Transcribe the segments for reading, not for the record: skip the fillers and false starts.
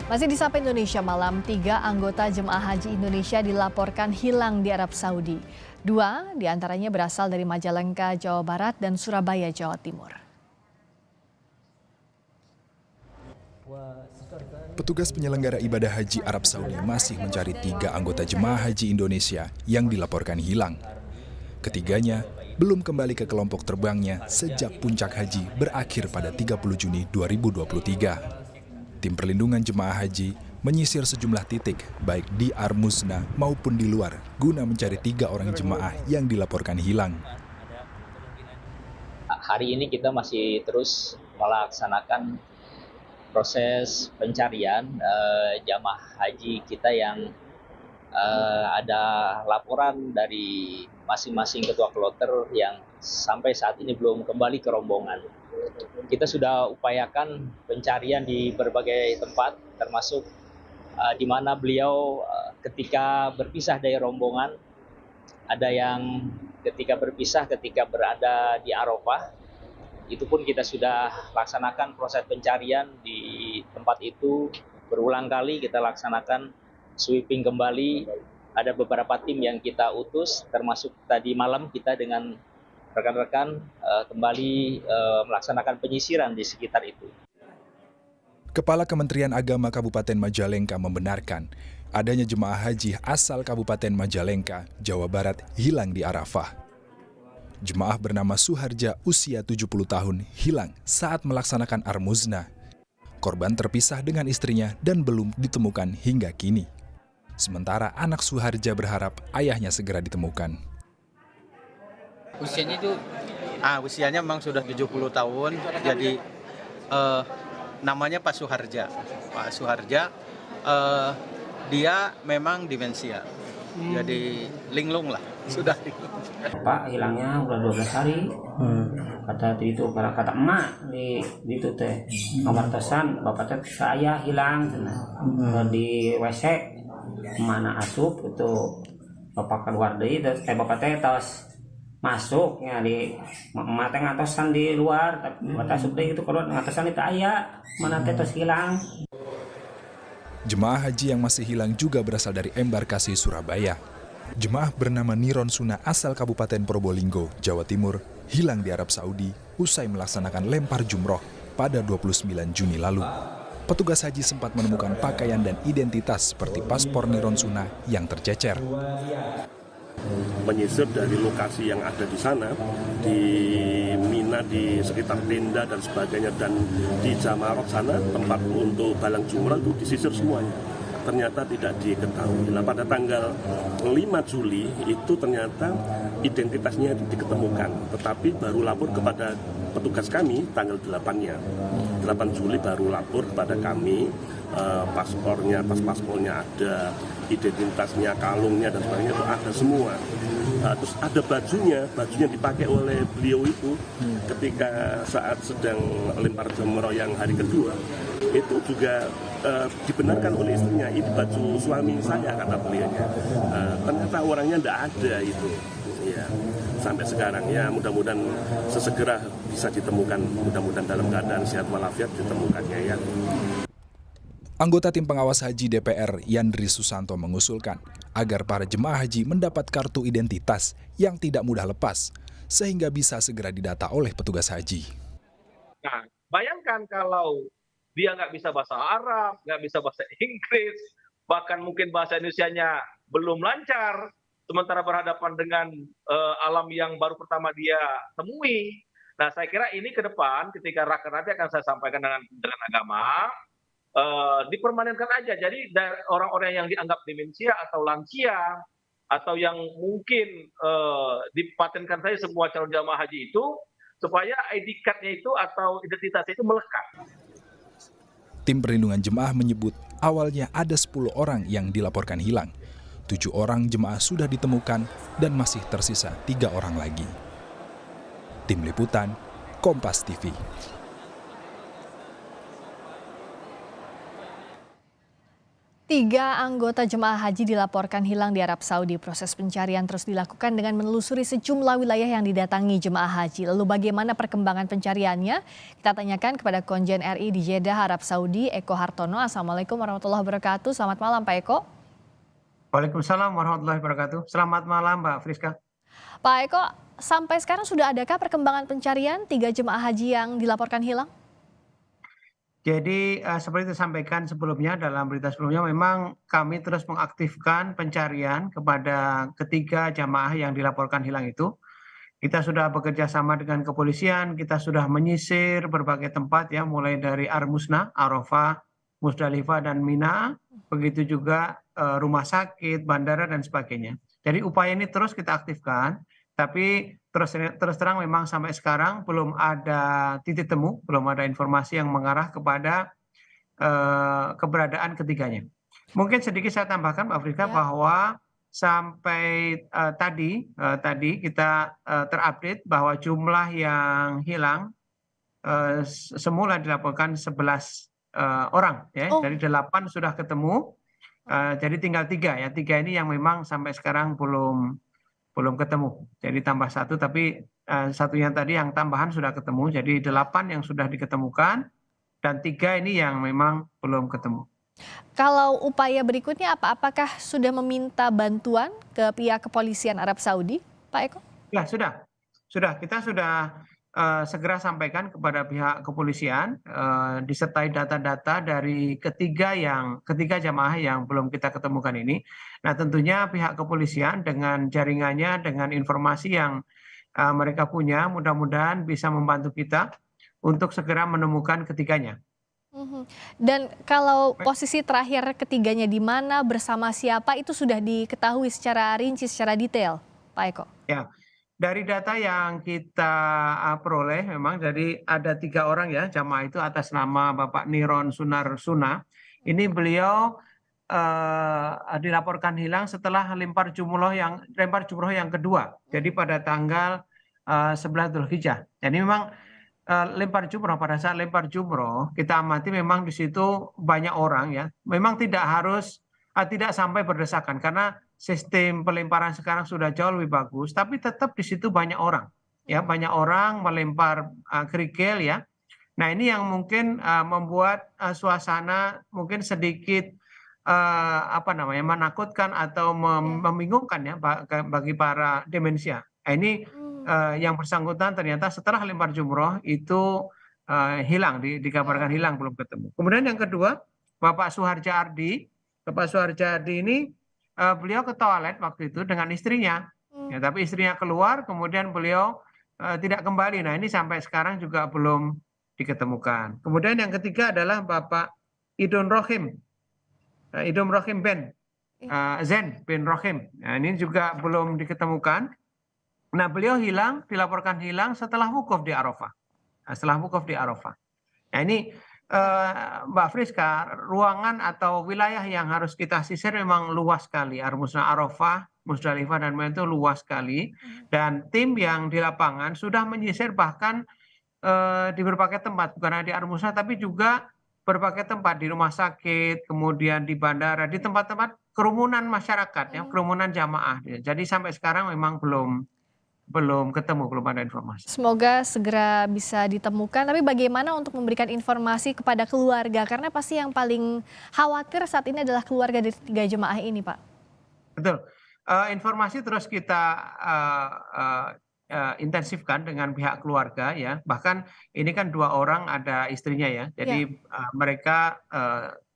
Masih di Sapa Indonesia Malam, 3 anggota jemaah haji Indonesia dilaporkan hilang di Arab Saudi. 2 diantaranya berasal dari Majalengka, Jawa Barat dan Surabaya, Jawa Timur. Petugas penyelenggara ibadah haji Arab Saudi masih mencari 3 anggota jemaah haji Indonesia yang dilaporkan hilang. Ketiganya belum kembali ke kelompok terbangnya sejak puncak haji berakhir pada 30 Juni 2023. Tim perlindungan jemaah haji menyisir sejumlah titik, baik di Armuzna maupun di luar, guna mencari 3 orang jemaah yang dilaporkan hilang. Hari ini kita masih terus melaksanakan proses pencarian jemaah haji kita yang ada laporan dari masing-masing ketua kloter yang sampai saat ini belum kembali ke rombongan. Kita sudah upayakan pencarian di berbagai tempat, termasuk di mana beliau ketika berpisah dari rombongan, ada yang ketika berpisah ketika berada di Arafah, itu pun kita sudah laksanakan proses pencarian di tempat itu. Berulang kali kita laksanakan sweeping kembali. Ada beberapa tim yang kita utus, termasuk tadi malam kita dengan rekan-rekan kembali melaksanakan penyisiran di sekitar itu. Kepala Kementerian Agama Kabupaten Majalengka membenarkan adanya jemaah haji asal Kabupaten Majalengka, Jawa Barat hilang di Arafah. Jemaah bernama Suharja usia 70 tahun hilang saat melaksanakan Armuzna. Korban terpisah dengan istrinya dan belum ditemukan hingga kini. Sementara anak Suharja berharap ayahnya segera ditemukan. Usianya itu usianya memang sudah 70 tahun, jadi namanya Pak Suharja. Pak Suharja dia memang demensia, jadi linglung lah, sudah. Pak hilangnya udah 12 hari, kata itu kata emak di itu teh ngamartosan bapak teh saya hilang di WC mana asup itu bapak keluar deui bapak teh tos masuk ya di emak teh ngatosan di luar tapi bapak asup deui itu keluar ngatosan itu aya mana teh tos hilang. Jemaah haji yang masih hilang juga berasal dari embarkasi Surabaya. Jemaah bernama Niron Suna asal Kabupaten Probolinggo, Jawa Timur, hilang di Arab Saudi usai melaksanakan lempar jumroh pada 29 Juni lalu. Petugas haji sempat menemukan pakaian dan identitas seperti paspor Niron Suna yang tercecer. Menyisir dari lokasi yang ada di sana, di Mina, di sekitar tenda dan sebagainya, dan di Jamarot sana, tempat untuk balang jumrah itu disisir semuanya. Ternyata tidak diketahui. Nah, pada tanggal 5 Juli itu ternyata identitasnya diketemukan, tetapi baru lapor kepada petugas kami tanggal 8-nya. 8 Juli baru lapor kepada kami, paspornya, paspornya ada, identitasnya, kalungnya dan sebagainya itu ada semua. Terus ada bajunya dipakai oleh beliau itu ketika saat sedang lempar jumroh yang hari kedua, itu juga dibenarkan oleh istrinya, ini baju suami saya kata beliaunya. Ternyata orangnya tidak ada itu. Ya, sampai sekarang ya mudah-mudahan sesegera bisa ditemukan, mudah-mudahan dalam keadaan sehat walafiat ditemukannya ya. Anggota tim pengawas haji DPR Yandri Susanto mengusulkan agar para jemaah haji mendapat kartu identitas yang tidak mudah lepas sehingga bisa segera didata oleh petugas haji. Nah, bayangkan kalau dia nggak bisa bahasa Arab, nggak bisa bahasa Inggris, bahkan mungkin bahasa Indonesianya belum lancar, sementara berhadapan dengan alam yang baru pertama dia temui. Nah, saya kira ini ke depan ketika raker nanti akan saya sampaikan dengan Agama, dipermanenkan aja. Jadi orang-orang yang dianggap demensia atau lansia, atau yang mungkin dipatenkan saja semua calon jamaah haji itu, supaya ID card-nya itu atau identitasnya itu melekat. Tim perlindungan jemaah menyebut awalnya ada 10 orang yang dilaporkan hilang. 7 orang jemaah sudah ditemukan dan masih tersisa 3 orang lagi. Tim Liputan, Kompas TV. Tiga anggota jemaah haji dilaporkan hilang di Arab Saudi. Proses pencarian terus dilakukan dengan menelusuri sejumlah wilayah yang didatangi jemaah haji. Lalu bagaimana perkembangan pencariannya? Kita tanyakan kepada Konjen RI di Jeddah, Arab Saudi, Eko Hartono. Assalamualaikum warahmatullahi wabarakatuh. Selamat malam Pak Eko. Waalaikumsalam warahmatullahi wabarakatuh. Selamat malam Mbak Friska. Pak Eko, sampai sekarang sudah adakah perkembangan pencarian tiga jemaah haji yang dilaporkan hilang? Jadi seperti disampaikan sebelumnya dalam berita sebelumnya, memang kami terus mengaktifkan pencarian kepada ketiga jamaah yang dilaporkan hilang itu. Kita sudah bekerja sama dengan kepolisian, kita sudah menyisir berbagai tempat ya, mulai dari Armusna, Arafah, Musdalifah dan Mina, begitu juga rumah sakit, bandara dan sebagainya. Jadi upaya ini terus kita aktifkan, tapi terus terang memang sampai sekarang belum ada titik temu, belum ada informasi yang mengarah kepada keberadaan ketiganya. Mungkin sedikit saya tambahkan Mbak Afrika bahwa sampai tadi kita terupdate bahwa jumlah yang hilang semula dilaporkan 11 orang ya, dari 8 sudah ketemu, jadi tinggal 3 ya, 3 ini yang memang sampai sekarang belum ketemu. Jadi tambah 1, tapi satunya tadi yang tambahan sudah ketemu. Jadi 8 yang sudah diketemukan dan 3 ini yang memang belum ketemu. Kalau upaya berikutnya apa? Apakah sudah meminta bantuan ke pihak kepolisian Arab Saudi, Pak Eko? Ya sudah. Kita sudah segera sampaikan kepada pihak kepolisian disertai data-data dari ketiga jamaah yang belum kita ketemukan ini. Nah tentunya pihak kepolisian dengan jaringannya, dengan informasi yang mereka punya, mudah-mudahan bisa membantu kita untuk segera menemukan ketiganya. Dan kalau posisi terakhir ketiganya di mana, bersama siapa, itu sudah diketahui secara rinci, secara detail, Pak Eko? Ya. Dari data yang kita peroleh memang jadi ada 3 orang ya jamaah itu atas nama Bapak Niron Sunarsuna. Ini beliau dilaporkan hilang setelah lempar jumroh yang kedua. Jadi pada tanggal 11 Dzulhijjah. Jadi memang pada saat lempar jumroh kita amati memang di situ banyak orang ya. Memang tidak sampai berdesakan karena sistem pelemparan sekarang sudah jauh lebih bagus, tapi tetap di situ banyak orang, ya banyak orang melempar kerikil ya. Nah ini yang mungkin membuat suasana mungkin sedikit menakutkan atau membingungkan ya bagi para demensia. Nah, ini yang bersangkutan ternyata setelah lempar jumroh itu hilang, dikabarkan hilang, belum ketemu. Kemudian yang kedua Bapak Suharja Ardi. Bapak Suharja Ardi ini beliau ke toilet waktu itu dengan istrinya, ya, tapi istrinya keluar, kemudian beliau tidak kembali. Nah ini sampai sekarang juga belum diketemukan. Kemudian yang ketiga adalah Bapak Idun Rohim Ben Zen bin Rohim. Nah ini juga belum diketemukan. Nah beliau dilaporkan hilang setelah wukuf di Arafah. Nah ini Mbak Friska, ruangan atau wilayah yang harus kita sisir memang luas sekali. Armusna, Arafah, Musdalifah dan Mina itu luas sekali. Dan tim yang di lapangan sudah menyisir bahkan di berbagai tempat, bukan hanya di Armusna tapi juga berbagai tempat di rumah sakit, kemudian di bandara, di tempat-tempat kerumunan masyarakat, ya, kerumunan jamaah. Jadi sampai sekarang memang belum ketemu, belum ada informasi. Semoga segera bisa ditemukan, tapi bagaimana untuk memberikan informasi kepada keluarga? Karena pasti yang paling khawatir saat ini adalah keluarga dari 3 jemaah ini, Pak. Betul. Informasi terus kita intensifkan dengan pihak keluarga ya. Bahkan ini kan 2 orang ada istrinya ya. Jadi mereka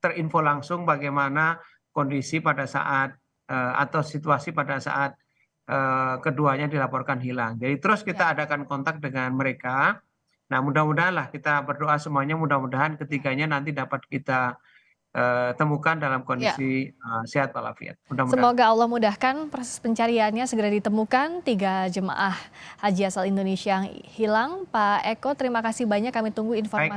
terinfo langsung bagaimana kondisi pada saat atau situasi pada saat keduanya dilaporkan hilang. Jadi terus kita adakan kontak dengan mereka. Nah mudah-mudahan lah, kita berdoa semuanya, mudah-mudahan ketiganya nanti dapat kita temukan dalam kondisi sehat walafiat. Semoga Allah mudahkan proses pencariannya, segera ditemukan 3 jemaah haji asal Indonesia yang hilang. Pak Eko, terima kasih banyak, kami tunggu informasi.